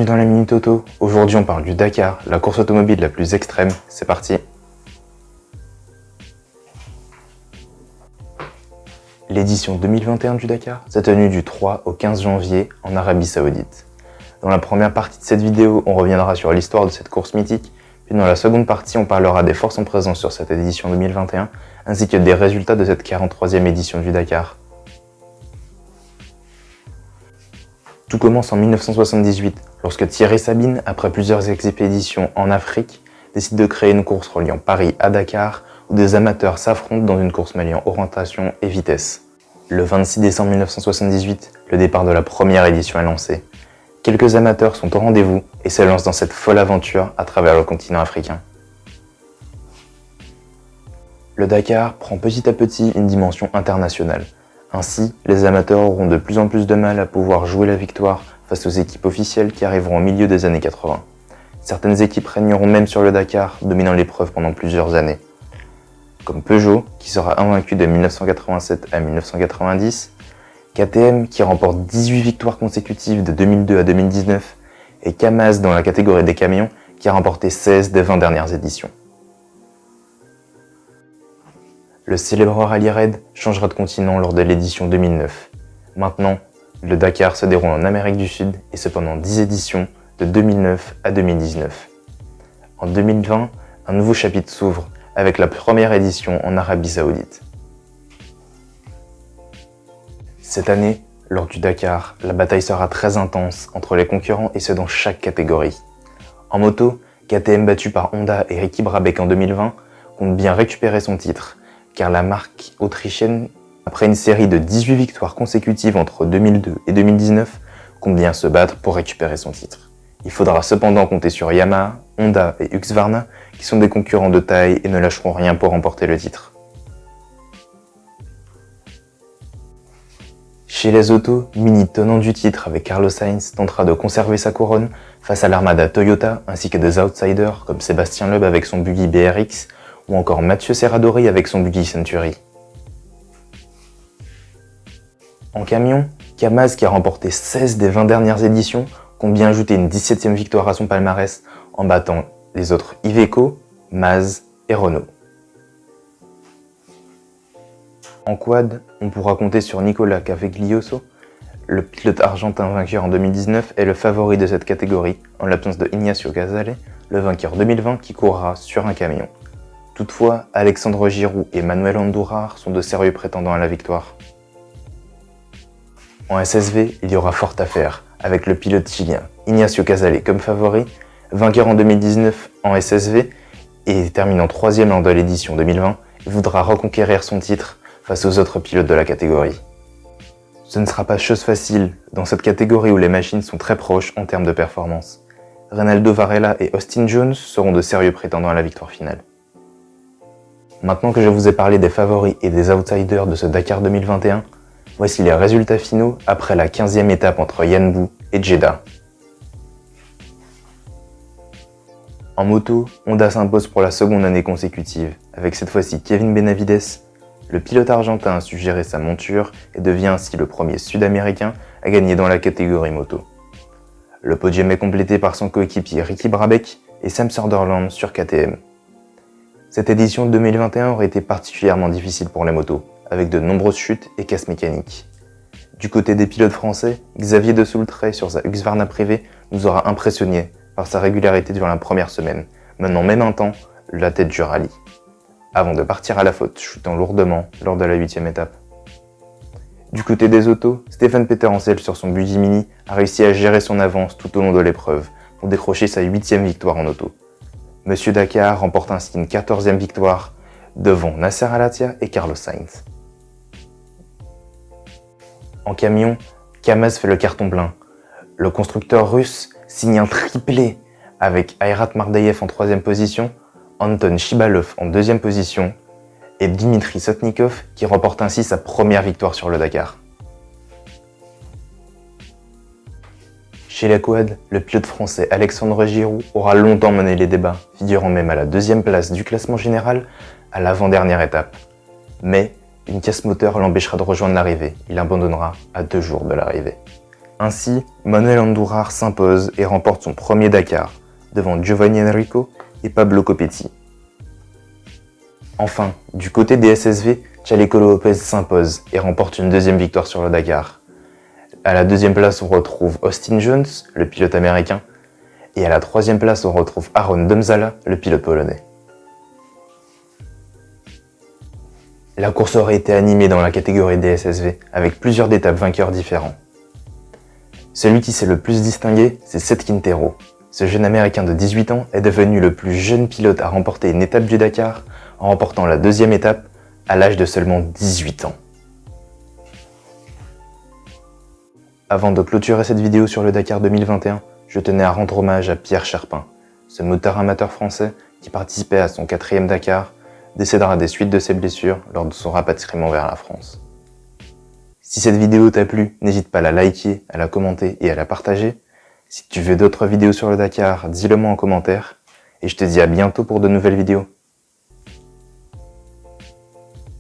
Bienvenue dans la Minute Auto. Aujourd'hui on parle du Dakar, la course automobile la plus extrême. C'est parti. L'édition 2021 du Dakar s'est tenue du 3 au 15 janvier en Arabie Saoudite. Dans la première partie de cette vidéo, on reviendra sur l'histoire de cette course mythique, puis dans la seconde partie, on parlera des forces en présence sur cette édition 2021, ainsi que des résultats de cette 43e édition du Dakar. Tout commence en 1978, lorsque Thierry Sabine, après plusieurs expéditions en Afrique, décide de créer une course reliant Paris à Dakar, où des amateurs s'affrontent dans une course mêlant orientation et vitesse. Le 26 décembre 1978, le départ de la première édition est lancé. Quelques amateurs sont au rendez-vous et se lancent dans cette folle aventure à travers le continent africain. Le Dakar prend petit à petit une dimension internationale. Ainsi, les amateurs auront de plus en plus de mal à pouvoir jouer la victoire face aux équipes officielles qui arriveront au milieu des années 80. Certaines équipes régneront même sur le Dakar, dominant l'épreuve pendant plusieurs années. Comme Peugeot, qui sera invaincu de 1987 à 1990, KTM, qui remporte 18 victoires consécutives de 2002 à 2019, et Kamaz dans la catégorie des camions, qui a remporté 16 des 20 dernières éditions. Le célèbre Rallye Raid changera de continent lors de l'édition 2009. Maintenant, le Dakar se déroule en Amérique du Sud et ce pendant 10 éditions de 2009 à 2019. En 2020, un nouveau chapitre s'ouvre avec la première édition en Arabie Saoudite. Cette année, lors du Dakar, la bataille sera très intense entre les concurrents et ce dans chaque catégorie. En moto, KTM battu par Honda et Ricky Brabec en 2020 compte bien récupérer son titre, car la marque autrichienne, après une série de 18 victoires consécutives entre 2002 et 2019, compte bien se battre pour récupérer son titre. Il faudra cependant compter sur Yamaha, Honda et Husqvarna, qui sont des concurrents de taille et ne lâcheront rien pour remporter le titre. Chez les autos, Mini, tenant du titre avec Carlos Sainz, tentera de conserver sa couronne face à l'armada Toyota ainsi que des outsiders comme Sébastien Loeb avec son buggy BRX ou encore Mathieu Serradori avec son buggy Century. En camion, Kamaz, qui a remporté 16 des 20 dernières éditions, compte bien ajouter une 17e victoire à son palmarès en battant les autres Iveco, Maz et Renault. En quad, on pourra compter sur Nicolas Caveglioso, le pilote argentin vainqueur en 2019 est le favori de cette catégorie, en l'absence de Ignacio Casale, le vainqueur 2020 qui courra sur un camion. Toutefois, Alexandre Giroud et Manuel Andújar sont de sérieux prétendants à la victoire. En SSV, il y aura fort à faire, avec le pilote chilien Ignacio Casale comme favori, vainqueur en 2019 en SSV et terminant 3e lors de l'édition 2020, il voudra reconquérir son titre face aux autres pilotes de la catégorie. Ce ne sera pas chose facile dans cette catégorie où les machines sont très proches en termes de performance. Reynaldo Varela et Austin Jones seront de sérieux prétendants à la victoire finale. Maintenant que je vous ai parlé des favoris et des outsiders de ce Dakar 2021, voici les résultats finaux après la 15e étape entre Yanbu et Jeddah. En moto, Honda s'impose pour la seconde année consécutive, avec cette fois-ci Kevin Benavides. Le pilote argentin a su gérer sa monture et devient ainsi le premier sud-américain à gagner dans la catégorie moto. Le podium est complété par son coéquipier Ricky Brabec et Sam Sutherland sur KTM. Cette édition 2021 aurait été particulièrement difficile pour les motos, avec de nombreuses chutes et casses mécaniques. Du côté des pilotes français, Xavier de Soultray sur sa Husqvarna privée nous aura impressionné par sa régularité durant la première semaine, menant même un temps la tête du rallye, avant de partir à la faute, chutant lourdement lors de la 8e étape. Du côté des autos, Stéphane Peterhansel sur son buggy Mini a réussi à gérer son avance tout au long de l'épreuve pour décrocher sa 8e victoire en auto. Monsieur Dakar remporte ainsi une 14e victoire devant Nasser Al-Attiyah et Carlos Sainz. En camion, Kamaz fait le carton plein. Le constructeur russe signe un triplé avec Ayrat Mardayev en 3e position, Anton Shibalov en 2e position et Dimitri Sotnikov qui remporte ainsi sa première victoire sur le Dakar. Chez les quads, le pilote français Alexandre Giroud aura longtemps mené les débats, figurant même à la 2e place du classement général à l'avant-dernière étape. Mais une casse moteur l'empêchera de rejoindre l'arrivée, il abandonnera à 2 jours de l'arrivée. Ainsi, Manuel Andújar s'impose et remporte son premier Dakar, devant Giovanni Enrico et Pablo Copetti. Enfin, du côté des SSV, Chaleco López s'impose et remporte une deuxième victoire sur le Dakar. À la deuxième place, on retrouve Austin Jones, le pilote américain, et à la troisième place, on retrouve Aaron Domzala, le pilote polonais. La course aurait été animée dans la catégorie des SSV, avec plusieurs d'étapes vainqueurs différents. Celui qui s'est le plus distingué, c'est Seth Quintero. Ce jeune américain de 18 ans est devenu le plus jeune pilote à remporter une étape du Dakar, en remportant la deuxième étape à l'âge de seulement 18 ans. Avant de clôturer cette vidéo sur le Dakar 2021, je tenais à rendre hommage à Pierre Cherpin, ce motard amateur français qui participait à son 4e Dakar, décédera des suites de ses blessures lors de son rapatriement vers la France. Si cette vidéo t'a plu, n'hésite pas à la liker, à la commenter et à la partager. Si tu veux d'autres vidéos sur le Dakar, dis-le moi en commentaire. Et je te dis à bientôt pour de nouvelles vidéos.